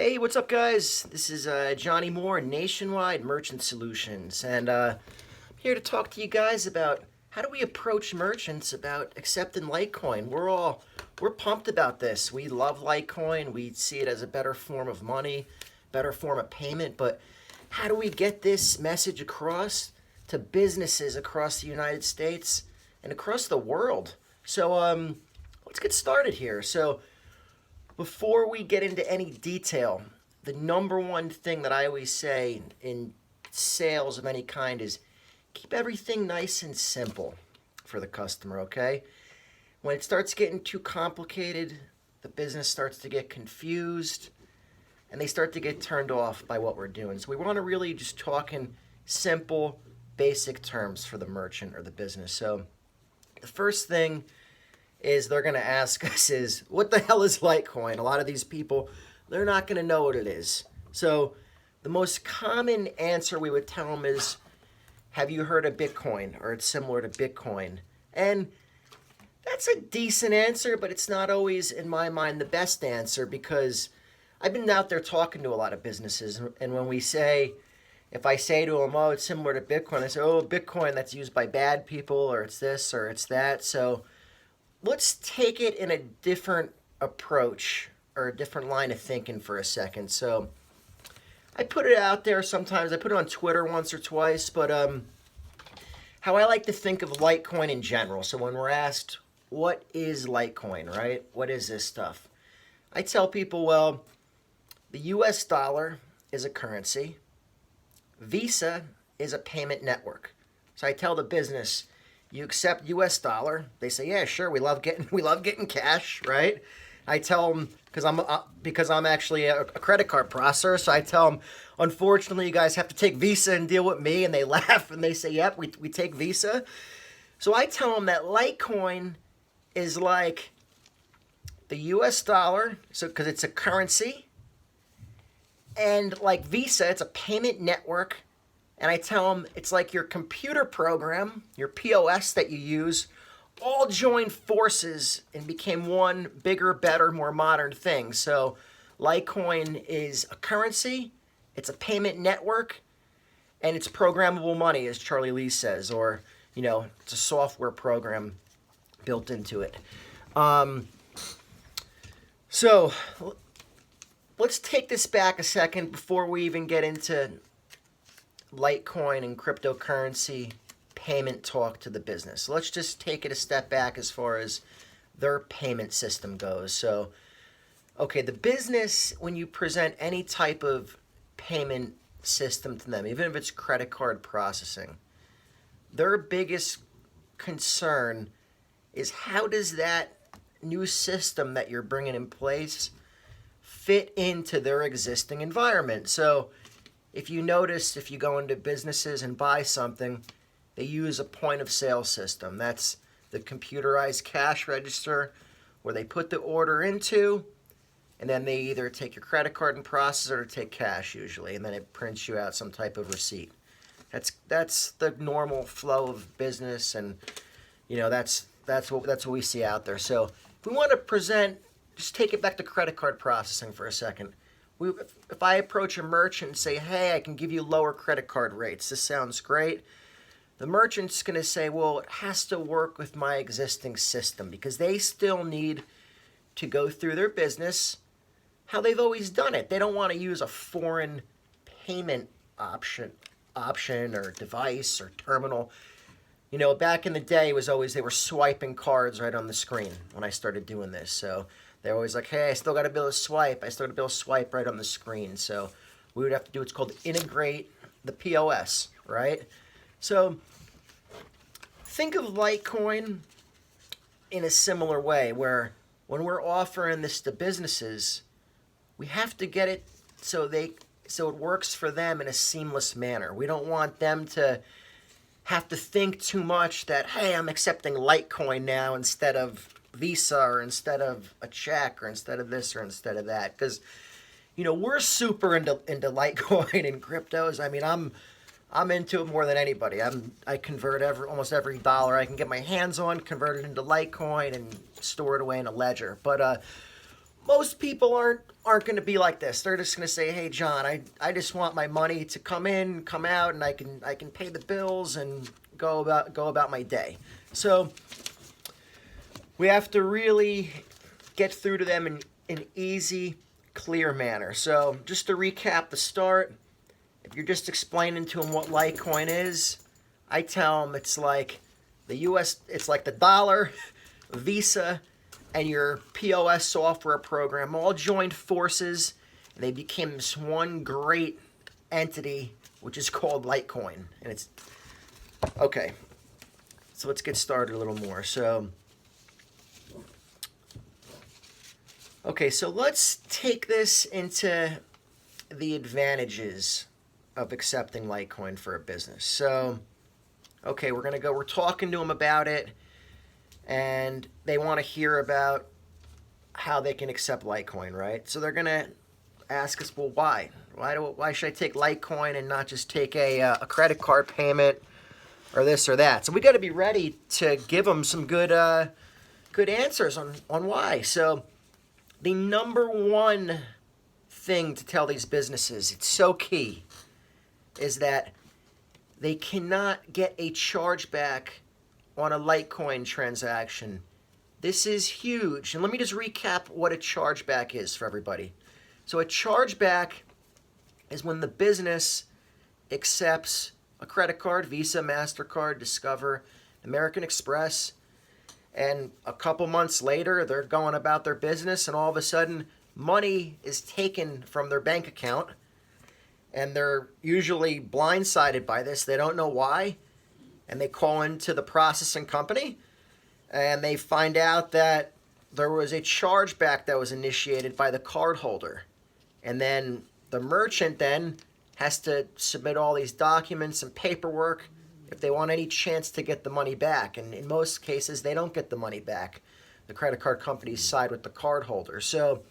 Hey, what's up, guys? This is Johnny Moore, Nationwide Merchant Solutions, and I'm here to talk to you guys about how do we approach merchants about accepting Litecoin. We're pumped about this. We love Litecoin. We see it as a better form of money, better form of payment. But how do we get this message across to businesses across the United States and across the world? So let's get started here. So before we get into any detail, the number one thing that I always say in sales of any kind is keep everything nice and simple for the customer, okay? When it starts getting too complicated, the business starts to get confused and they start to get turned off by what we're doing. So we want to really just talk in simple, basic terms for the merchant or the business. So the first thing is they're going to ask us is, what the hell is Litecoin? A lot of these people, they're not going to know what it is. So the most common answer we would tell them is, have you heard of Bitcoin? Or it's similar to Bitcoin. And that's a decent answer, but it's not always, in my mind, the best answer, because I've been out there talking to a lot of businesses. And when we say, if I say to them, oh, it's similar to Bitcoin, they say, oh, Bitcoin, that's used by bad people, or it's this, or it's that. So let's take it in a different approach or a different line of thinking for a second. So I put it out there sometimes. I put it on Twitter once or twice, but how I like to think of Litecoin in general. So when we're asked, what is Litecoin, right? What is this stuff? I tell people, well, the US dollar is a currency. Visa is a payment network. So I tell the business, you accept US dollar. They say, yeah, sure. We love getting cash, right? I tell them, because I'm actually a credit card processor, so I tell them, unfortunately, you guys have to take Visa and deal with me. And they laugh and they say, yep, we take Visa. So I tell them that Litecoin is like the US dollar, so because it's a currency, and like Visa, it's a payment network. And I tell them it's like your computer program, your POS that you use, all joined forces and became one bigger, better, more modern thing. So Litecoin is a currency, it's a payment network, and it's programmable money, as Charlie Lee says, or, it's a software program built into it. So let's take this back a second before we even get into Litecoin and cryptocurrency payment talk to the business. So let's just take it a step back as far as their payment system goes. So, okay, the business, when you present any type of payment system to them, even if it's credit card processing, their biggest concern is, how does that new system that you're bringing in place fit into their existing environment? So if you notice, if you go into businesses and buy something, they use a point of sale system. That's the computerized cash register where they put the order into, and then they either take your credit card and process it or take cash usually, and then it prints you out some type of receipt. That's the normal flow of business, and that's what we see out there. So if we want to present, just take it back to credit card processing for a second. If I approach a merchant and say, hey, I can give you lower credit card rates, this sounds great, the merchant's going to say, well, it has to work with my existing system, because they still need to go through their business how they've always done it. They don't want to use a foreign payment option or device or terminal. Back in the day, it was always they were swiping cards right on the screen when I started doing this. So they're always like, hey, I still got to be able to swipe. I still got to be able to swipe right on the screen. So we would have to do what's called integrate the POS, right? So think of Litecoin in a similar way, where when we're offering this to businesses, we have to get it so it works for them in a seamless manner. We don't want them to have to think too much that, hey, I'm accepting Litecoin now instead of Visa, or instead of a check, or instead of this, or instead of that. Because, we're super into Litecoin and cryptos. I mean, I'm into it more than anybody. I convert almost every dollar I can get my hands on, convert it into Litecoin, and store it away in a ledger. But most people aren't going to be like this. They're just going to say, "Hey, John, I just want my money to come in, come out, and I can pay the bills and go about my day." So we have to really get through to them in an easy, clear manner. So just to recap the start, if you're just explaining to them what Litecoin is, I tell them it's like it's like the dollar, Visa, and your POS software program all joined forces, and they became this one great entity, which is called Litecoin. And it's okay. So let's get started a little more. So let's take this into the advantages of accepting Litecoin for a business. So, we're talking to them about it, and they want to hear about how they can accept Litecoin, right? So they're going to ask us, well, why? Why should I take Litecoin and not just take a credit card payment or this or that? So we got to be ready to give them some good answers on why. So the number one thing to tell these businesses, it's so key, is that they cannot get a chargeback on a Litecoin transaction. This is huge. And let me just recap what a chargeback is for everybody. So a chargeback is when the business accepts a credit card, Visa, MasterCard, Discover, American Express, and a couple months later, they're going about their business, and all of a sudden, money is taken from their bank account, and they're usually blindsided by this. They don't know why, and they call into the processing company, and they find out that there was a chargeback that was initiated by the cardholder, and then the merchant then has to submit all these documents and paperwork if they want any chance to get the money back. And in most cases, they don't get the money back. The credit card companies side with the cardholder. So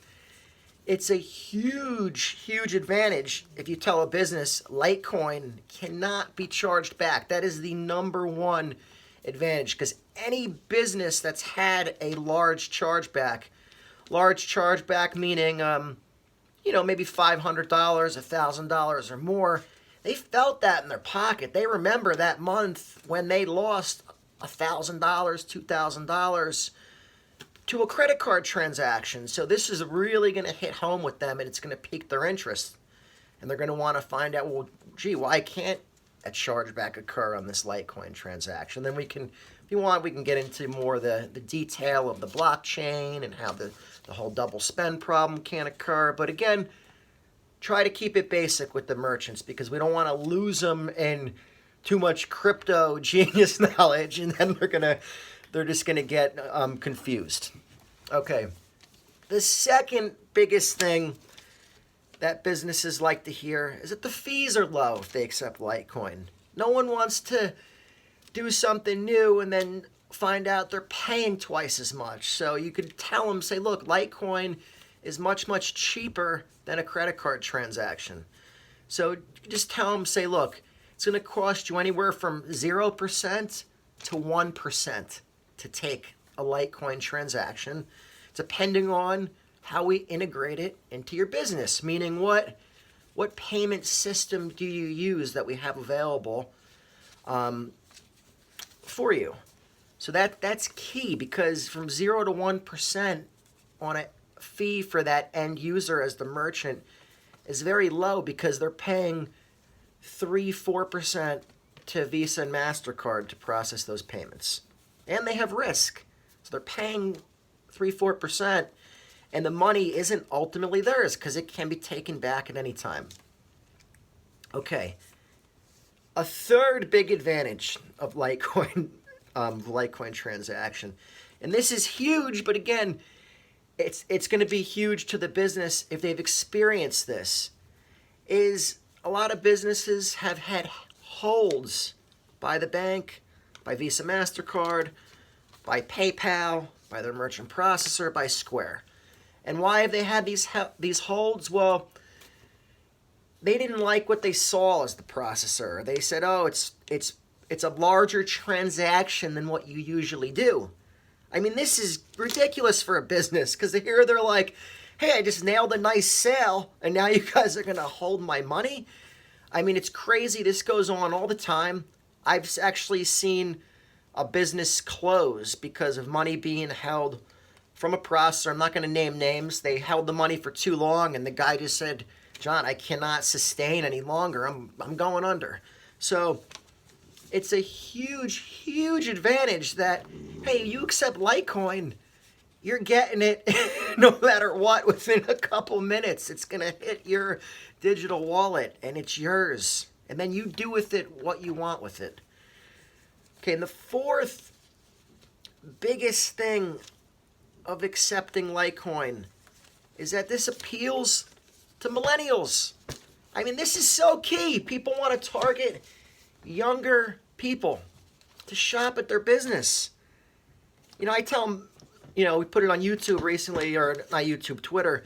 it's a huge, huge advantage if you tell a business Litecoin cannot be charged back. That is the number one advantage, because any business that's had a large chargeback meaning, maybe $500, $1,000 or more, they felt that in their pocket. They remember that month when they lost $1,000, $2,000 to a credit card transaction. So this is really going to hit home with them, and it's going to pique their interest. And they're going to want to find out, well, gee, why can't a chargeback occur on this Litecoin transaction? Then we can, if you want, we can get into more of the detail of the blockchain and how the whole double spend problem can't occur. But again, try to keep it basic with the merchants, because we don't want to lose them in too much crypto genius knowledge, and then they're just gonna get confused. Okay, the second biggest thing that businesses like to hear is that the fees are low if they accept Litecoin. No one wants to do something new and then find out they're paying twice as much. So you could tell them, say, look, Litecoin is much, much cheaper than a credit card transaction. So just tell them, say, look, it's going to cost you anywhere from 0% to 1% to take a Litecoin transaction, depending on how we integrate it into your business. Meaning, what payment system do you use that we have available for you? So that's key, because from 0 to 1% on a fee for that end user as the merchant is very low, because they're paying 3-4% to Visa and MasterCard to process those payments. And they have risk. So they're paying 3-4%, and the money isn't ultimately theirs because it can be taken back at any time. Okay. A third big advantage of Litecoin transaction, and this is huge, but again, it's going to be huge to the business if they've experienced this, is a lot of businesses have had holds by the bank, by Visa, MasterCard, by PayPal, by their merchant processor, by Square. And why have they had these holds? Well, they didn't like what they saw as the processor. They said, oh, it's a larger transaction than what you usually do. I mean, this is ridiculous for a business, because here they're like, hey, I just nailed a nice sale, and now you guys are going to hold my money? I mean, it's crazy. This goes on all the time. I've actually seen a business close because of money being held from a processor. I'm not going to name names. They held the money for too long, and the guy just said, John, I cannot sustain any longer. I'm going under. So it's a huge, huge advantage that, hey, you accept Litecoin, you're getting it no matter what within a couple minutes. It's going to hit your digital wallet, and it's yours. And then you do with it what you want with it. Okay, and the fourth biggest thing of accepting Litecoin is that this appeals to millennials. I mean, this is so key. People want to target younger people to shop at their business. You know, I tell them, you know, we put it on YouTube recently, or not YouTube, Twitter.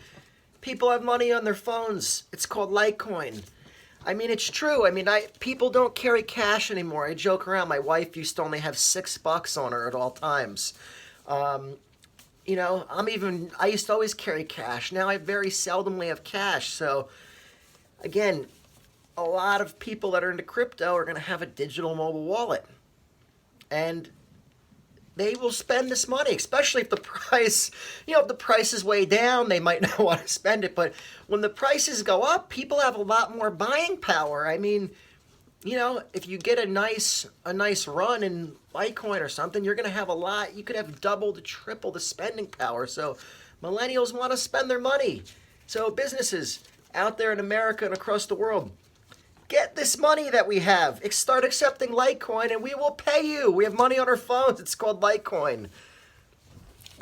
People have money on their phones. It's called Litecoin. I mean, it's true. I mean, people don't carry cash anymore. I joke around. My wife used to only have $6 on her at all times. You know, I used to always carry cash. Now I very seldomly have cash. So, again, a lot of people that are into crypto are going to have a digital mobile wallet. And they will spend this money, especially if the price, you know, if the price is way down, they might not want to spend it. But when the prices go up, people have a lot more buying power. I mean, you know, if you get a nice run in Litecoin or something, you're going to have a lot. You could have double to triple the spending power. So millennials want to spend their money. So businesses out there in America and across the world, get this money that we have. Start accepting Litecoin and we will pay you. We have money on our phones. It's called Litecoin.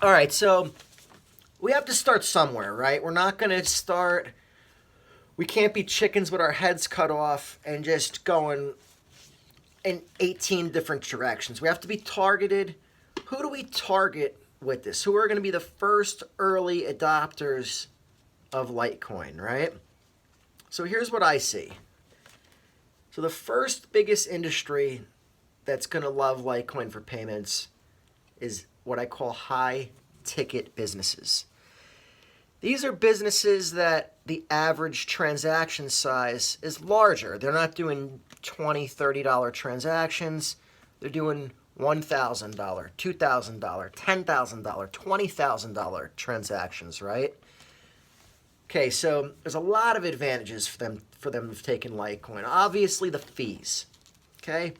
All right, so we have to start somewhere, right? We're not going to start... We can't be chickens with our heads cut off and just going in 18 different directions. We have to be targeted. Who do we target with this? Who are going to be the first early adopters of Litecoin, right? So here's what I see. So the first biggest industry that's going to love Litecoin for payments is what I call high-ticket businesses. These are businesses that the average transaction size is larger. They're not doing $20, $30 transactions. They're doing $1,000, $2,000, $10,000, $20,000 transactions, right? Okay, so there's a lot of advantages for them to take in Litecoin. Obviously, the fees. Okay,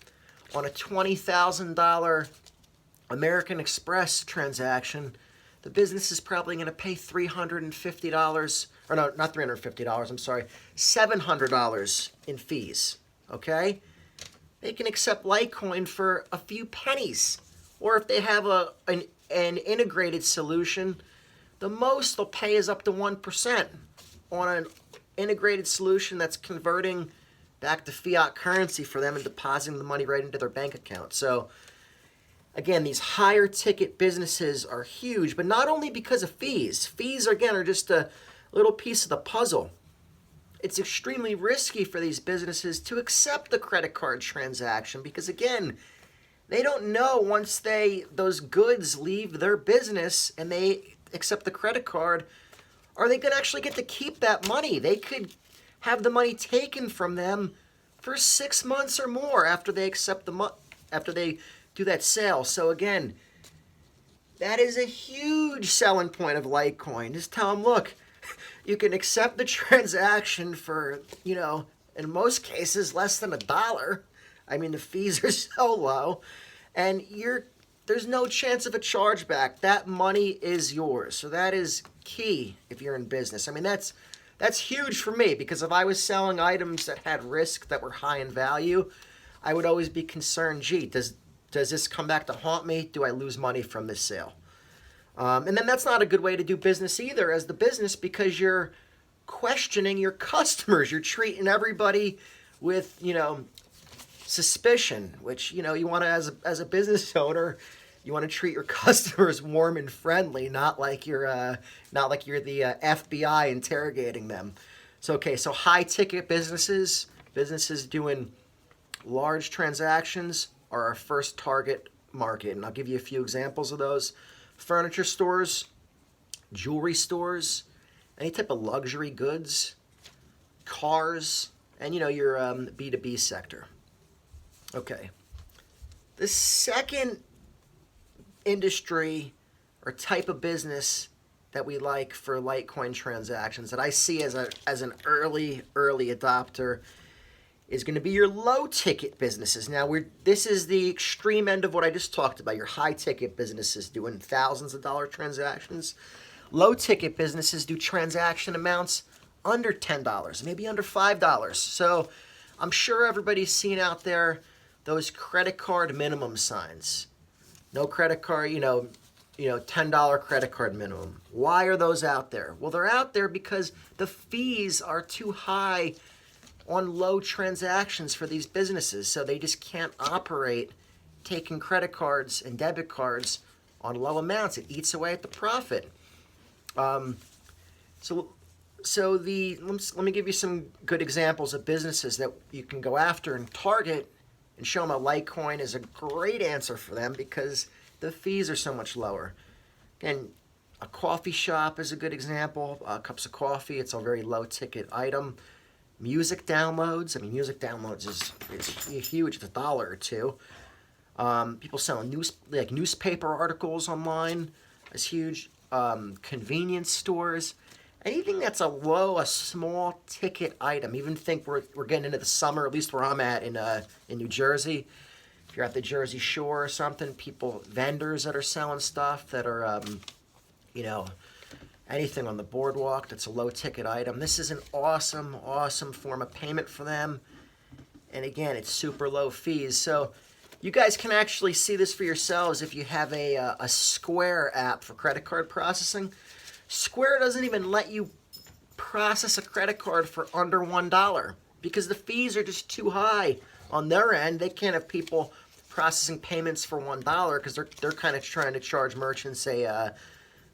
on a $20,000 American Express transaction, the business is probably going to pay $350, or no, not $350, I'm sorry, $700 in fees, okay? They can accept Litecoin for a few pennies. Or if they have an integrated solution, the most they'll pay is up to 1% on an integrated solution that's converting back to fiat currency for them and depositing the money right into their bank account. So, again, these higher ticket businesses are huge, but not only because of fees. Fees, again, are just a little piece of the puzzle. It's extremely risky for these businesses to accept the credit card transaction because, again, they don't know once those goods leave their business and they accept the credit card, are they going to actually get to keep that money? They could have the money taken from them for 6 months or more after they accept after they do that sale. So again, that is a huge selling point of Litecoin. Just tell them, look, you can accept the transaction for, you know, in most cases less than $1. I mean, the fees are so low, and there's no chance of a chargeback. That money is yours. So that is key if you're in business. I mean, that's huge for me because if I was selling items that had risk that were high in value, I would always be concerned, gee, does this come back to haunt me? Do I lose money from this sale? And then that's not a good way to do business either as the business because you're questioning your customers. You're treating everybody with, you know, suspicion, which, you know, you want to, as a business owner, you want to treat your customers warm and friendly, not like you're the FBI interrogating them. So high ticket businesses doing large transactions are our first target market, and I'll give you a few examples of those. Furniture stores, jewelry stores, any type of luxury goods, cars, and your B2B sector. Okay. The second industry or type of business that we like for Litecoin transactions that I see as an early adopter is going to be your low ticket businesses. Now this is the extreme end of what I just talked about. Your high ticket businesses doing thousands of dollar transactions. Low ticket businesses do transaction amounts under $10, maybe under $5. So I'm sure everybody's seen out there those credit card minimum signs. No credit card, $10 credit card minimum. Why are those out there? Well, they're out there because the fees are too high on low transactions for these businesses. So they just can't operate taking credit cards and debit cards on low amounts. It eats away at the profit. So let me give you some good examples of businesses that you can go after and target and show them how Litecoin is a great answer for them because the fees are so much lower. Again, a coffee shop is a good example. Cups of coffee, it's a very low ticket item. Music downloads, music downloads is huge. It's $1 or $2. People selling newspaper articles online is huge. Convenience stores, anything that's a small ticket item. Even think we're getting into the summer, at least where I'm at in New Jersey. If you're at the Jersey Shore or something, vendors that are selling stuff that are, anything on the boardwalk that's a low ticket item. This is an awesome form of payment for them. And again, it's super low fees. So you guys can actually see this for yourselves if you have a Square app for credit card processing. Square doesn't even let you process a credit card for under $1 because the fees are just too high on their end. They can't have people processing payments for $1 because they're kind of trying to charge merchants a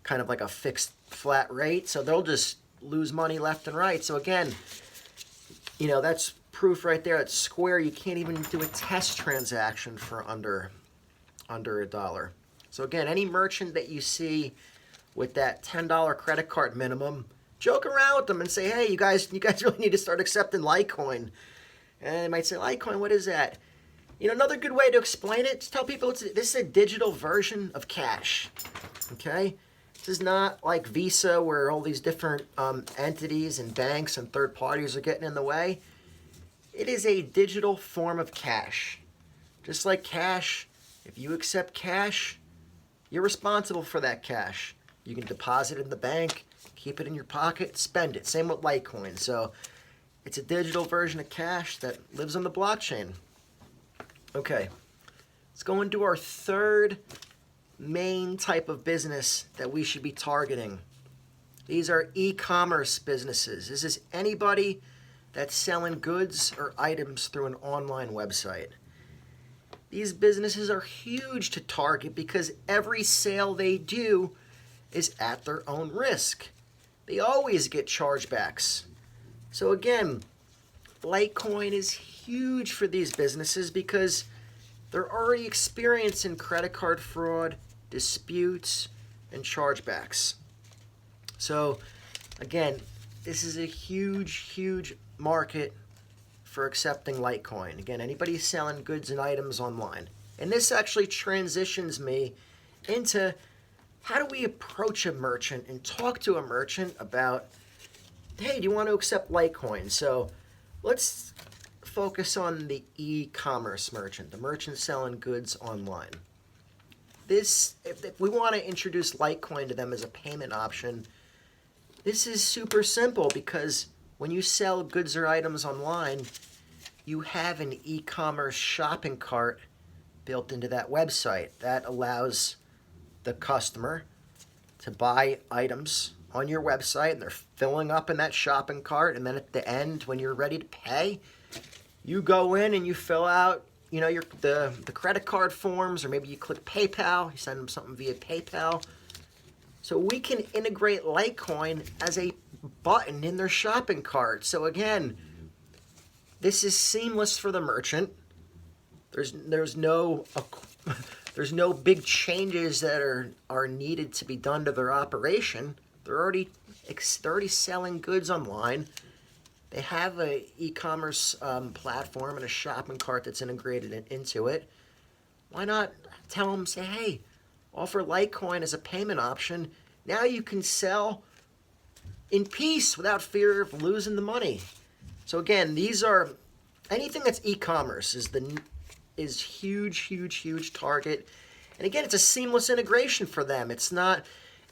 kind of like a fixed flat rate. So they'll just lose money left and right. So again, that's proof right there at Square. You can't even do a test transaction for under $1. So again, any merchant that you see with that $10 credit card minimum, joke around with them and say, hey, you guys really need to start accepting Litecoin. And they might say, Litecoin, what is that? Another good way to explain it, just tell people this is a digital version of cash. Okay? This is not like Visa where all these different entities and banks and third parties are getting in the way. It is a digital form of cash. Just like cash, if you accept cash, you're responsible for that cash. You can deposit it in the bank, keep it in your pocket, spend it. Same with Litecoin. So it's a digital version of cash that lives on the blockchain. Okay, let's go into our third main type of business that we should be targeting. These are e-commerce businesses. This is anybody that's selling goods or items through an online website. These businesses are huge to target because every sale they do is at their own risk. They always get chargebacks. So again, Litecoin is huge for these businesses because they're already experiencing credit card fraud, disputes, and chargebacks. So again, this is a huge market for accepting Litecoin. Again, anybody selling goods and items online. And this actually transitions me into how do we approach a merchant and talk to a merchant about, hey, do you want to accept Litecoin? So let's focus on the e-commerce merchant, the merchant selling goods online. If we want to introduce Litecoin to them as a payment option, this is super simple because when you sell goods or items online, you have an e-commerce shopping cart built into that website. That allows the customer to buy items on your website, and they're filling up in that shopping cart, and then at the end, when you're ready to pay, you go in and you fill out the credit card forms, or maybe you click PayPal, you send them something via PayPal. So we can integrate Litecoin as a button in their shopping cart. So again, this is seamless for the merchant. There's no big changes that are needed to be done to their operation. They're already they're already selling goods online. They have a e-commerce platform and a shopping cart that's integrated into it. Why not tell them, say, hey, offer Litecoin as a payment option. Now you can sell in peace without fear of losing the money. So again, these are anything that's e-commerce is huge target. And again, it's a seamless integration for them. It's not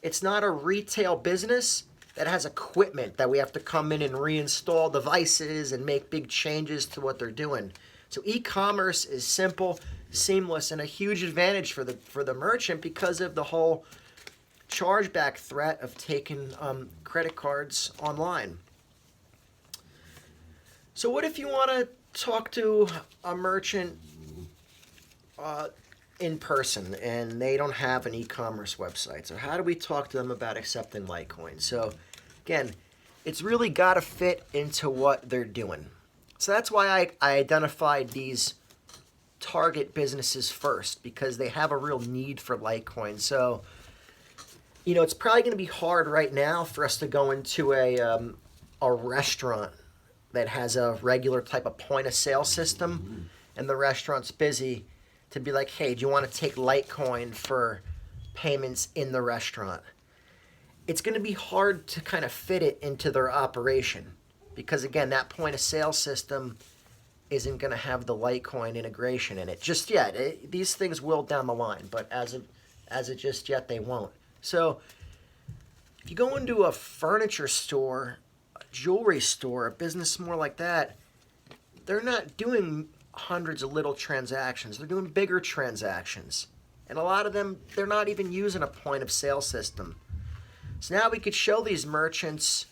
a retail business that has equipment that we have to come in and reinstall devices and make big changes to what they're doing. So e-commerce is simple, seamless, and a huge advantage for the merchant because of the whole chargeback threat of taking credit cards online. So what if you want to talk to a merchant in person and they don't have an e-commerce website? So how do we talk to them about accepting Litecoin? So again, it's really got to fit into what they're doing. So that's why I identified these target businesses first, because they have a real need for Litecoin. So, you know, it's probably going to be hard right now for us to go into a restaurant that has a regular type of point of sale system and the restaurant's busy to be like, hey, do you want to take Litecoin for payments in the restaurant? It's going to be hard to kind of fit it into their operation because, again, that point of sale system isn't going to have the Litecoin integration in it just yet. These things will down the line, but as of just yet, they won't. So if you go into a furniture store, a jewelry store, a business more like that, they're not doing hundreds of little transactions. They're doing bigger transactions. And a lot of them, they're not even using a point of sale system. So now we could show these merchants,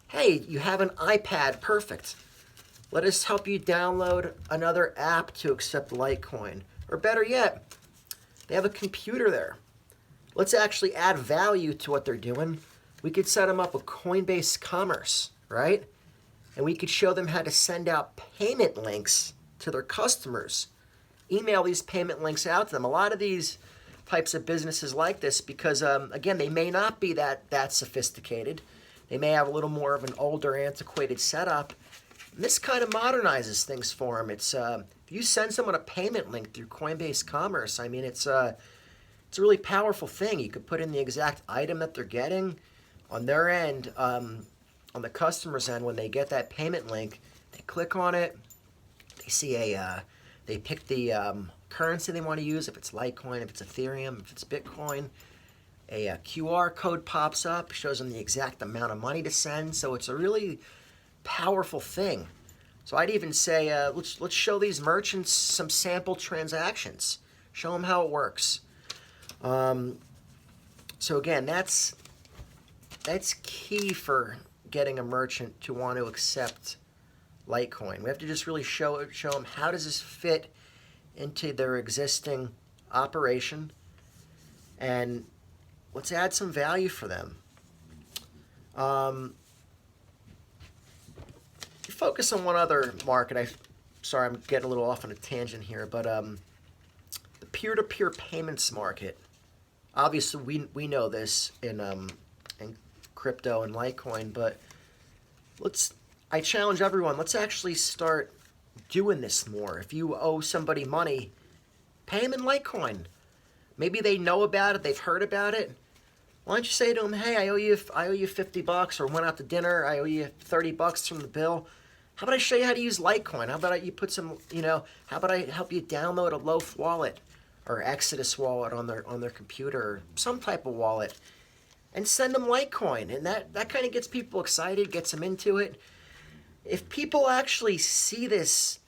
hey, you have an iPad, perfect. Let us help you download another app to accept Litecoin. Or better yet, they have a computer there. Let's actually add value to what they're doing. We could set them up with Coinbase Commerce, right? And we could show them how to send out payment links to their customers. Email these payment links out to them. A lot of these types of businesses like this because, again, they may not be that sophisticated. They may have a little more of an older, antiquated setup. And this kind of modernizes things for them. It's if you send someone a payment link through Coinbase Commerce, I mean, it's a really powerful thing. You could put in the exact item that they're getting on their end, on the customer's end. When they get that payment link, they click on it. They see they pick the currency they want to use, if it's Litecoin, if it's Ethereum, if it's Bitcoin. A QR code pops up, shows them the exact amount of money to send. So it's a really powerful thing. So I'd even say let's show these merchants some sample transactions. Show them how it works. So again, that's key for getting a merchant to want to accept Litecoin. We have to just really show them how does this fit into their existing operation, and let's add some value for them. Focus on one other market. Sorry, I'm getting a little off on a tangent here, but the peer-to-peer payments market. Obviously, we know this in crypto and Litecoin, but I challenge everyone. Let's actually start doing this more. If you owe somebody money, pay them in Litecoin. Maybe they know about it, they've heard about it. Why don't you say to them, hey, I owe you $50, or went out to dinner, I owe you $30 from the bill. How about I show you how to use Litecoin? How about you put some, how about I help you download a Loaf wallet or Exodus wallet on their computer, or some type of wallet, and send them Litecoin. And that kind of gets people excited, gets them into it. If people actually see this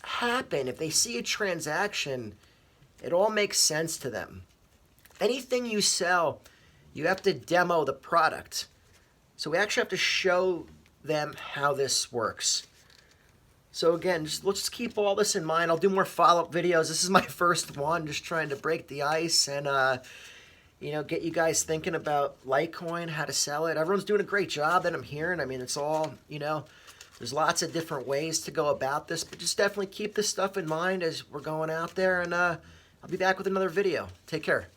happen, if they see a transaction, it all makes sense to them. Anything you sell, you have to demo the product. So we actually have to show them how this works. So again, let's keep all this in mind. I'll do more follow-up videos. This is my first one, just trying to break the ice and get you guys thinking about Litecoin, how to sell it. Everyone's doing a great job that I'm hearing. I mean, it's all, there's lots of different ways to go about this, but just definitely keep this stuff in mind as we're going out there, and I'll be back with another video. Take care.